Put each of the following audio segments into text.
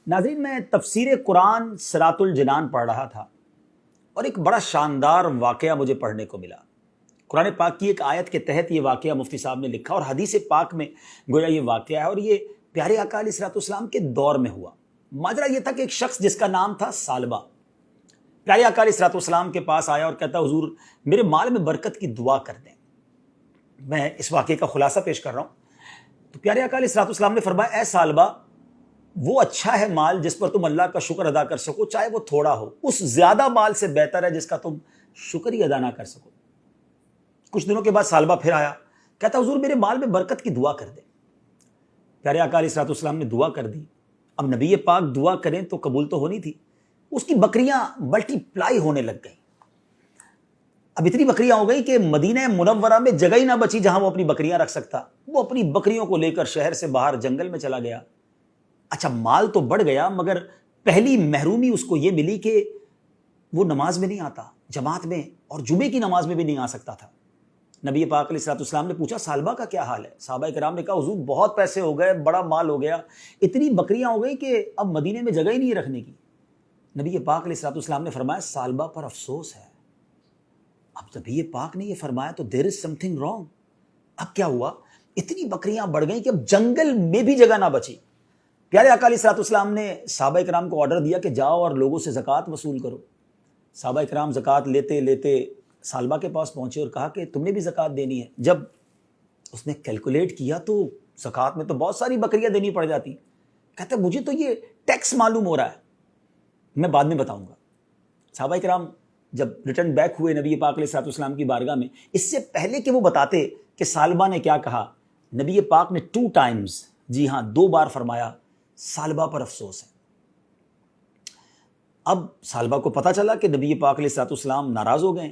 ناظرین، میں تفسیر قرآن صراط الجنان پڑھ رہا تھا اور ایک بڑا شاندار واقعہ مجھے پڑھنے کو ملا۔ قرآن پاک کی ایک آیت کے تحت یہ واقعہ مفتی صاحب نے لکھا اور حدیث پاک میں گویا یہ واقعہ ہے، اور یہ پیارے آقا علیہ الصلوۃ والسلام کے دور میں ہوا۔ ماجرا یہ تھا کہ ایک شخص جس کا نام تھا ثعلبہ پیارے آقا علیہ الصلوۃ والسلام کے پاس آیا اور کہتا، حضور میرے مال میں برکت کی دعا کر دیں۔ میں اس واقعے کا خلاصہ پیش کر رہا ہوں۔ تو پیارے آقا علیہ الصلوۃ والسلام نے فرمایا، اے ثعلبہ، وہ اچھا ہے مال جس پر تم اللہ کا شکر ادا کر سکو، چاہے وہ تھوڑا ہو، اس زیادہ مال سے بہتر ہے جس کا تم شکر ہی ادا نہ کر سکو۔ کچھ دنوں کے بعد ثعلبہ پھر آیا، کہتا، حضور میرے مال میں برکت کی دعا کر دیں۔ پیارے آقا علیہ الصلوۃ والسلام نے دعا کر دی۔ اب نبی پاک دعا کریں تو قبول تو ہونی تھی۔ اس کی بکریاں ملٹی پلائی ہونے لگ گئیں۔ اب اتنی بکریاں ہو گئی کہ مدینہ منورہ میں جگہ ہی نہ بچی جہاں وہ اپنی بکریاں رکھ سکتا۔ وہ اپنی بکریوں کو لے کر شہر سے باہر جنگل میں چلا گیا۔ اچھا، مال تو بڑھ گیا، مگر پہلی محرومی اس کو یہ ملی کہ وہ نماز میں نہیں آتا، جماعت میں اور جمعے کی نماز میں بھی نہیں آ سکتا تھا۔ نبی پاک علیہ الصلوۃ والسلام نے پوچھا، ثعلبہ کا کیا حال ہے؟ صحابہ کرام نے کہا، حضور بہت پیسے ہو گئے، بڑا مال ہو گیا، اتنی بکریاں ہو گئی کہ اب مدینے میں جگہ ہی نہیں رکھنے کی۔ نبی پاک علیہ الصلوۃ والسلام نے فرمایا، ثعلبہ پر افسوس ہے۔ اب نبی پاک نے یہ فرمایا تو دیر از سم تھنگ رانگ۔ اب کیا ہوا؟ اتنی بکریاں بڑھ گئیں کہ اب جنگل میں بھی جگہ نہ بچی۔ پیارے آقا علیہ الصلوۃ والسلام نے صحابہ کرام کو آرڈر دیا کہ جاؤ اور لوگوں سے زکوٰۃ وصول کرو۔ صحابہ کرام زکوٰۃ لیتے لیتے ثعلبہ کے پاس پہنچے اور کہا کہ تم نے بھی زکوٰۃ دینی ہے۔ جب اس نے کیلکولیٹ کیا تو زکوٰۃ میں تو بہت ساری بکریاں دینی پڑ جاتی۔ کہتے مجھے تو یہ ٹیکس معلوم ہو رہا ہے، میں بعد میں بتاؤں گا۔ صحابہ کرام جب ریٹرن بیک ہوئے نبی پاک علیہ الصلوۃ والسلام کی بارگاہ میں، اس سے پہلے کہ وہ بتاتے کہ ثعلبہ نے کیا کہا، نبی پاک نے 2 ٹائمز، جی ہاں 2 بار فرمایا، ثعلبہ پر افسوس ہے۔ اب ثعلبہ کو پتہ چلا کہ نبی پاک علیہ الصلوۃ والسلام ناراض ہو گئے۔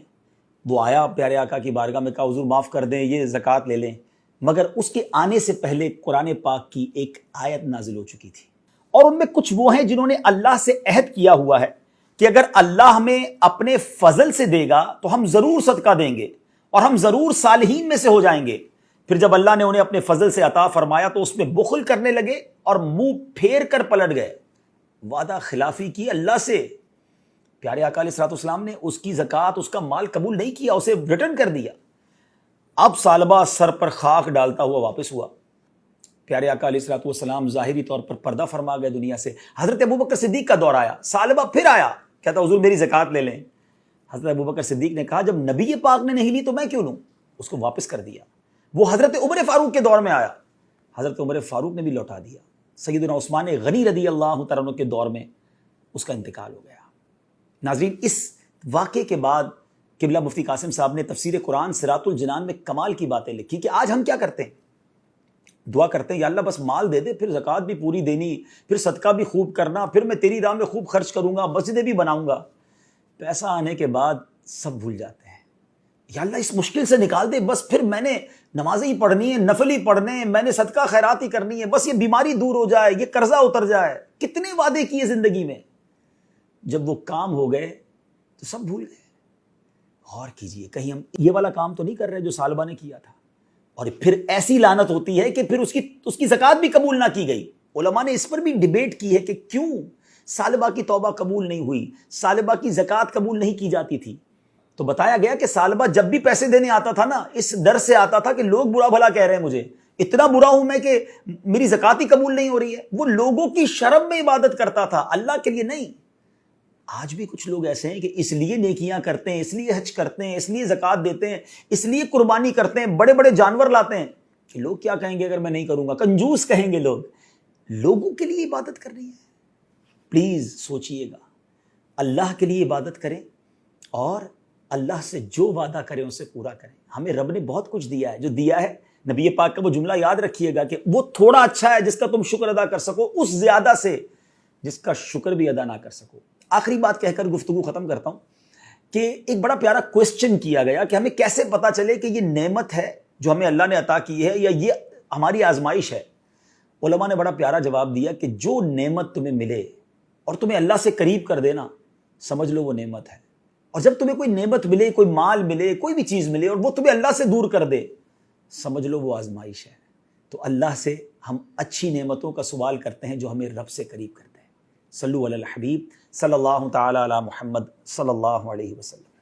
وہ آیا پیارے آقا کی بارگاہ میں، کہا، حضور معاف کر دیں، یہ زکوٰۃ لے لیں۔ مگر اس کے آنے سے پہلے قرآن پاک کی ایک آیت نازل ہو چکی تھی، اور ان میں کچھ وہ ہیں جنہوں نے اللہ سے عہد کیا ہوا ہے کہ اگر اللہ ہمیں اپنے فضل سے دے گا تو ہم ضرور صدقہ دیں گے اور ہم ضرور صالحین میں سے ہو جائیں گے۔ پھر جب اللہ نے انہیں اپنے فضل سے عطا فرمایا تو اس میں بخل کرنے لگے اور منہ پھیر کر پلٹ گئے، وعدہ خلافی کی اللہ سے۔ پیارے آقا علیہ الصلوۃ والسلام نے اس کی زکوٰۃ، اس کا مال قبول نہیں کیا، اسے ریٹرن کر دیا۔ اب ثعلبہ سر پر خاک ڈالتا ہوا واپس ہوا۔ پیارے آقا علیہ الصلوۃ والسلام ظاہری طور پر پردہ فرما گئے دنیا سے۔ حضرت ابوبکر صدیق کا دور آیا، ثعلبہ پھر آیا، کہتا، حضور میری زکوٰۃ لے لیں۔ حضرت ابوبکر صدیق نے کہا، جب نبی پاک نے نہیں لی تو میں کیوں لوں؟ اس کو واپس کر دیا۔ وہ حضرت عمر فاروق کے دور میں آیا، حضرت عمر فاروق نے بھی لوٹا دیا۔ سیدنا عثمان غنی رضی اللہ تعالیٰ عنہ کے دور میں اس کا انتقال ہو گیا۔ ناظرین، اس واقعے کے بعد قبلہ مفتی قاسم صاحب نے تفسیر قرآن صراط الجنان میں کمال کی باتیں لکھی کہ آج ہم کیا کرتے ہیں؟ دعا کرتے ہیں، یا اللہ بس مال دے دے، پھر زکوٰۃ بھی پوری دینی، پھر صدقہ بھی خوب کرنا، پھر میں تیری راہ میں خوب خرچ کروں گا، مسجدیں بھی بناؤں گا۔ پیسہ آنے کے بعد سب بھول جاتے ہیں۔ یا اللہ اس مشکل سے نکال دے، بس پھر میں نے نمازیں ہی پڑھنی ہے، نفل ہی پڑھنے ہیں، میں نے صدقہ خیرات ہی کرنی ہے، بس یہ بیماری دور ہو جائے، یہ قرضہ اتر جائے۔ کتنے وعدے کیے زندگی میں، جب وہ کام ہو گئے تو سب بھول گئے۔ غور کیجئے، کہیں ہم یہ والا کام تو نہیں کر رہے جو ثعلبہ نے کیا تھا؟ اور پھر ایسی لعنت ہوتی ہے کہ پھر اس کی زکوٰۃ بھی قبول نہ کی گئی۔ علماء نے اس پر بھی ڈیبیٹ کی ہے کہ کیوں ثعلبہ کی توبہ قبول نہیں ہوئی، ثعلبہ کی زکوٰۃ قبول نہیں کی جاتی تھی۔ تو بتایا گیا کہ ثعلبہ جب بھی پیسے دینے آتا تھا نا، اس ڈر سے آتا تھا کہ لوگ برا بھلا کہہ رہے ہیں مجھے، اتنا برا ہوں میں کہ میری زکوٰۃ ہی قبول نہیں ہو رہی ہے۔ وہ لوگوں کی شرم میں عبادت کرتا تھا، اللہ کے لیے نہیں۔ آج بھی کچھ لوگ ایسے ہیں کہ اس لیے نیکیاں کرتے ہیں، اس لیے حج کرتے ہیں، اس لیے زکوٰۃ دیتے ہیں، اس لیے قربانی کرتے ہیں، بڑے بڑے جانور لاتے ہیں کہ لوگ کیا کہیں گے اگر میں نہیں کروں گا، کنجوس کہیں گے لوگ۔ لوگوں کے لیے عبادت کرنی ہے؟ پلیز سوچئے گا، اللہ کے لیے عبادت کریں اور اللہ سے جو وعدہ کریں اسے پورا کریں۔ ہمیں رب نے بہت کچھ دیا ہے، جو دیا ہے نبی پاک کا وہ جملہ یاد رکھیے گا کہ وہ تھوڑا اچھا ہے جس کا تم شکر ادا کر سکو، اس زیادہ سے جس کا شکر بھی ادا نہ کر سکو۔ آخری بات کہہ کر گفتگو ختم کرتا ہوں کہ ایک بڑا پیارا کوسچن کیا گیا کہ ہمیں کیسے پتا چلے کہ یہ نعمت ہے جو ہمیں اللہ نے عطا کی ہے یا یہ ہماری آزمائش ہے؟ علماء نے بڑا پیارا جواب دیا کہ جو نعمت تمہیں ملے اور تمہیں اللہ سے قریب کر دینا، سمجھ لو وہ نعمت ہے۔ اور جب تمہیں کوئی نعمت ملے، کوئی مال ملے، کوئی بھی چیز ملے اور وہ تمہیں اللہ سے دور کر دے، سمجھ لو وہ آزمائش ہے۔ تو اللہ سے ہم اچھی نعمتوں کا سوال کرتے ہیں جو ہمیں رب سے قریب کرتے ہیں۔ صلو علی الحبیب صلی اللہ تعالی علی محمد صلی اللہ علیہ وسلم۔